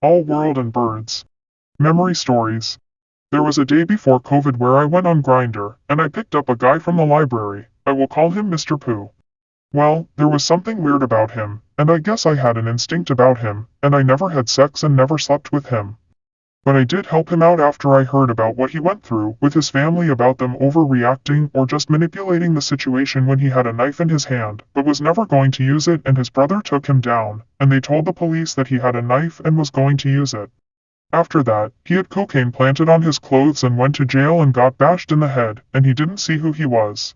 All world and birds. Memory stories. There was a day before COVID where I went on Grindr, and I picked up a guy from the library. I will call him Mr. Pooh. Well, there was something weird about him, and I guess I had an instinct about him, and I never had sex and never slept with him. But I did help him out after I heard about what he went through with his family about them overreacting or just manipulating the situation when he had a knife in his hand, but was never going to use it, and his brother took him down, and they told the police that he had a knife and was going to use it. After that, he had cocaine planted on his clothes and went to jail and got bashed in the head, and he didn't see who he was.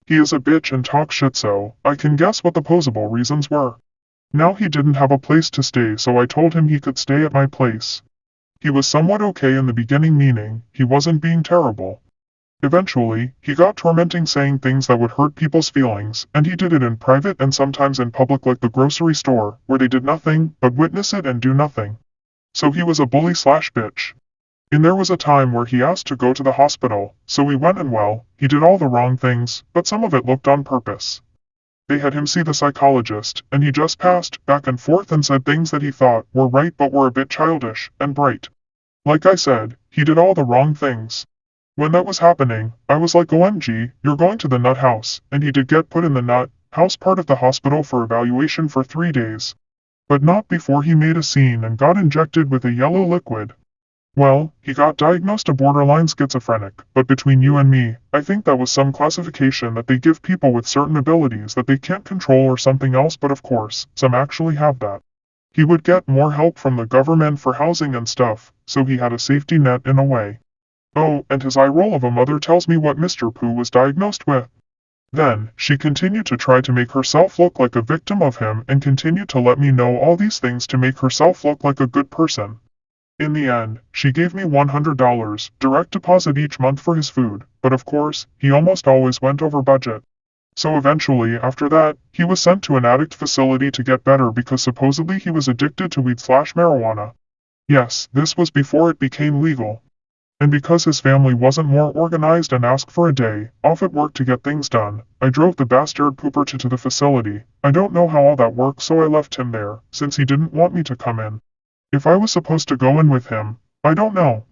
He is a bitch and talks shit, so I can guess what the possible reasons were. Now he didn't have a place to stay, so I told him he could stay at my place. He was somewhat okay in the beginning, meaning he wasn't being terrible. Eventually, he got tormenting saying things that would hurt people's feelings, and he did it in private and sometimes in public, like the grocery store, where they did nothing but witness it and do nothing. So he was a bully slash bitch. And there was a time where he asked to go to the hospital, so we went, and well, he did all the wrong things, but some of it looked on purpose. They had him see the psychologist, and he just passed back and forth and said things that he thought were right but were a bit childish and bright. Like I said, he did all the wrong things. When that was happening, I was like, OMG, you're going to the nut house, and he did get put in the nut house part of the hospital for evaluation for 3 days. But not before he made a scene and got injected with a yellow liquid. Well, he got diagnosed a borderline schizophrenic, but between you and me, I think that was some classification that they give people with certain abilities that they can't control or something else, but of course, some actually have that. He would get more help from the government for housing and stuff, so he had a safety net in a way. Oh, and his eye roll of a mother tells me what Mr. Pooh was diagnosed with. Then, she continued to try to make herself look like a victim of him and continued to let me know all these things to make herself look like a good person. In the end, she gave me $100 direct deposit each month for his food, but of course, he almost always went over budget. So eventually, after that, he was sent to an addict facility to get better because supposedly he was addicted to weed slash marijuana. Yes, this was before it became legal. And because his family wasn't more organized and asked for a day off at work to get things done, I drove the bastard pooper to the facility. I don't know how all that works, so I left him there, since he didn't want me to come in. If I was supposed to go in with him, I don't know.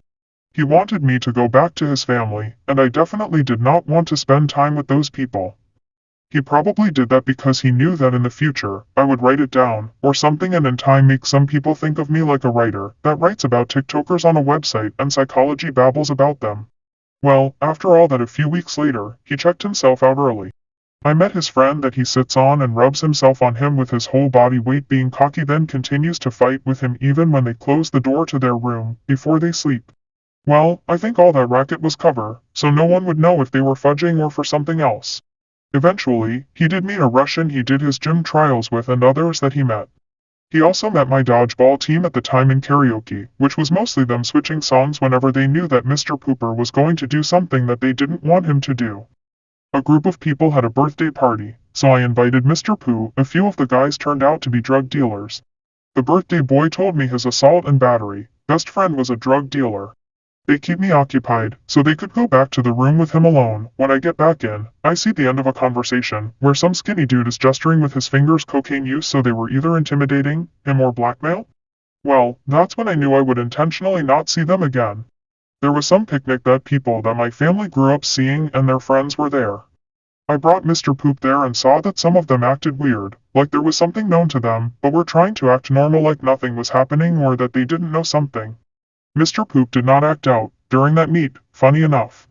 He wanted me to go back to his family, and I definitely did not want to spend time with those people. He probably did that because he knew that in the future, I would write it down, or something, and in time make some people think of me like a writer that writes about TikTokers on a website and psychology babbles about them. Well, after all that, a few weeks later, he checked himself out early. I met his friend that he sits on and rubs himself on him with his whole body weight, being cocky, then continues to fight with him even when they close the door to their room before they sleep. Well, I think all that racket was cover, so no one would know if they were fudging or for something else. Eventually, he did meet a Russian he did his gym trials with and others that he met. He also met my dodgeball team at the time in karaoke, which was mostly them switching songs whenever they knew that Mr. Pooper was going to do something that they didn't want him to do. A group of people had a birthday party, so I invited Mr. Pooh. A few of the guys turned out to be drug dealers. The birthday boy told me his assault and battery best friend was a drug dealer. They keep me occupied, so they could go back to the room with him alone. When I get back in, I see the end of a conversation, where some skinny dude is gesturing with his fingers cocaine use, so they were either intimidating him or blackmail? Well, that's when I knew I would intentionally not see them again. There was some picnic that people that my family grew up seeing and their friends were there. I brought Mr. Poop there and saw that some of them acted weird, like there was something known to them, but were trying to act normal like nothing was happening or that they didn't know something. Mr. Poop did not act out during that meet, funny enough.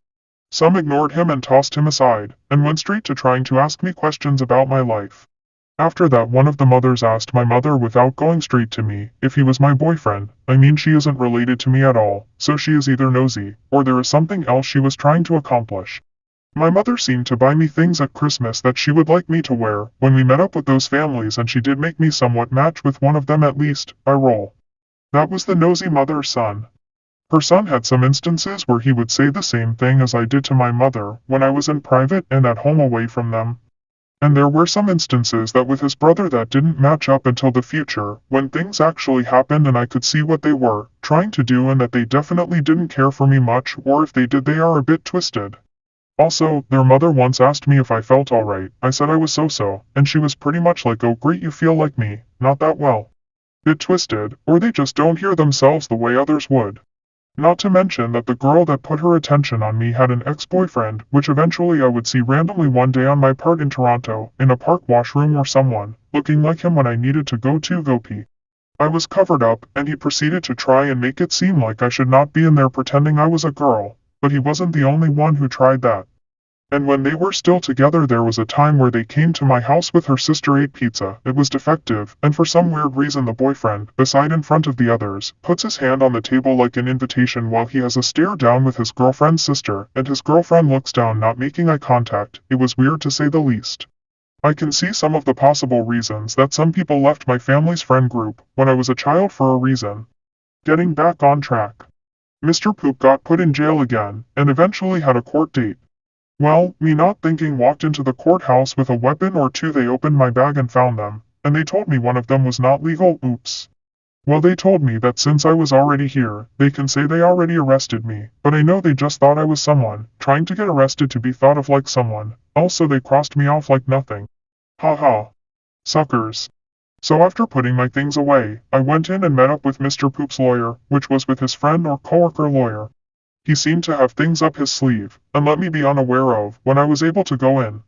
Some ignored him and tossed him aside, and went straight to trying to ask me questions about my life. After that, one of the mothers asked my mother without going straight to me if he was my boyfriend. I mean, she isn't related to me at all, so she is either nosy, or there is something else she was trying to accomplish. My mother seemed to buy me things at Christmas that she would like me to wear when we met up with those families, and she did make me somewhat match with one of them at least. I roll. That was the nosy mother's son. Her son had some instances where he would say the same thing as I did to my mother when I was in private and at home away from them. And there were some instances that with his brother that didn't match up until the future, when things actually happened and I could see what they were trying to do and that they definitely didn't care for me much, or if they did, they are a bit twisted. Also, their mother once asked me if I felt alright. I said I was so-so, and she was pretty much like, oh great, you feel like me, not that well. bit twisted, or they just don't hear themselves the way others would. Not to mention that the girl that put her attention on me had an ex-boyfriend, which eventually I would see randomly one day on my part in Toronto, in a park washroom or someone, looking like him when I needed to go pee. I was covered up, and he proceeded to try and make it seem like I should not be in there pretending I was a girl, but he wasn't the only one who tried that. And when they were still together there was a time where they came to my house with her sister ate pizza. It was defective, and for some weird reason the boyfriend, beside in front of the others, puts his hand on the table like an invitation while he has a stare down with his girlfriend's sister, and his girlfriend looks down not making eye contact. It was weird to say the least. I can see some of the possible reasons that some people left my family's friend group when I was a child for a reason. Getting back on track. Mr. Poop got put in jail again, and eventually had a court date. Well, me not thinking walked into the courthouse with a weapon or two. They opened my bag and found them, and they told me one of them was not legal. Oops. Well, they told me that since I was already here, they can say they already arrested me, but I know they just thought I was someone, trying to get arrested to be thought of like someone, also they crossed me off like nothing. Ha ha. Suckers. So after putting my things away, I went in and met up with Mr. Poop's lawyer, which was with his friend or coworker lawyer. He seemed to have things up his sleeve, and let me be unaware of, when I was able to go in.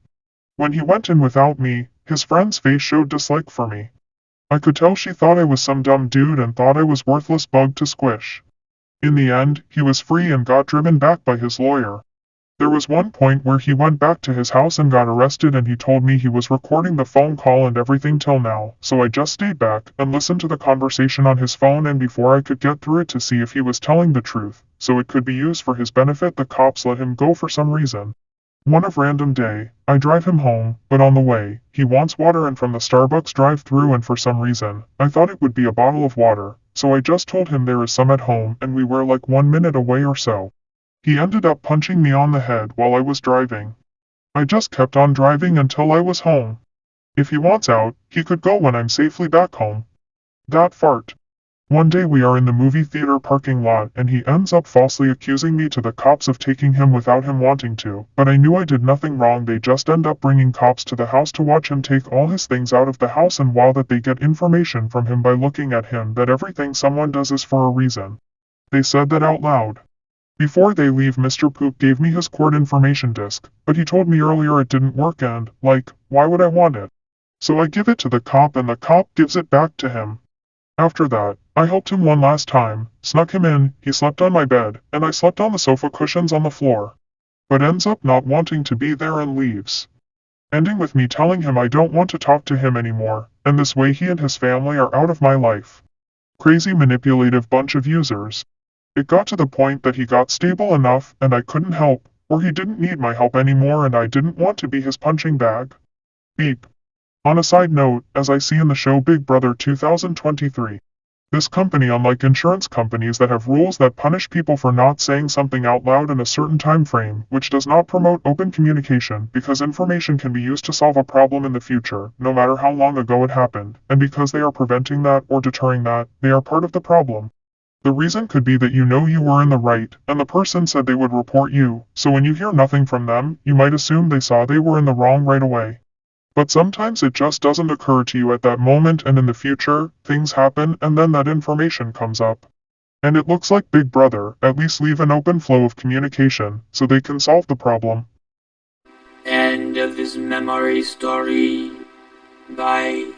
When he went in without me, his friend's face showed dislike for me. I could tell she thought I was some dumb dude and thought I was worthless bug to squish. In the end, he was free and got driven back by his lawyer. There was one point where he went back to his house and got arrested and he told me he was recording the phone call and everything till now, so I just stayed back and listened to the conversation on his phone, and before I could get through it to see if he was telling the truth, so it could be used for his benefit, the cops let him go for some reason. One of random day, I drive him home, but on the way, he wants water and from the Starbucks drive-through, and for some reason, I thought it would be a bottle of water, so I just told him there is some at home and we were like 1 minute away or so. He ended up punching me on the head while I was driving. I just kept on driving until I was home. If he wants out, he could go when I'm safely back home. That fart. One day we are in the movie theater parking lot and he ends up falsely accusing me to the cops of taking him without him wanting to, but I knew I did nothing wrong. They just end up bringing cops to the house to watch him take all his things out of the house, and while that they get information from him by looking at him that everything someone does is for a reason. They said that out loud. Before they leave, Mr. Poop gave me his court information disc, but he told me earlier it didn't work and, like, why would I want it? So I give it to the cop and the cop gives it back to him. After that, I helped him one last time, snuck him in, he slept on my bed, and I slept on the sofa cushions on the floor. But ends up not wanting to be there and leaves. Ending with me telling him I don't want to talk to him anymore, and this way he and his family are out of my life. Crazy manipulative bunch of users. It got to the point that he got stable enough and I couldn't help, or he didn't need my help anymore and I didn't want to be his punching bag. Beep. On a side note, as I see in the show Big Brother 2023, this company, unlike insurance companies that have rules that punish people for not saying something out loud in a certain time frame, which does not promote open communication, because information can be used to solve a problem in the future, no matter how long ago it happened, and because they are preventing that or deterring that, they are part of the problem. The reason could be that you know you were in the right, and the person said they would report you, so when you hear nothing from them, you might assume they saw they were in the wrong right away. But sometimes it just doesn't occur to you at that moment, and in the future, things happen and then that information comes up. And it looks like Big Brother at least leave an open flow of communication, so they can solve the problem. End of his memory story. Bye.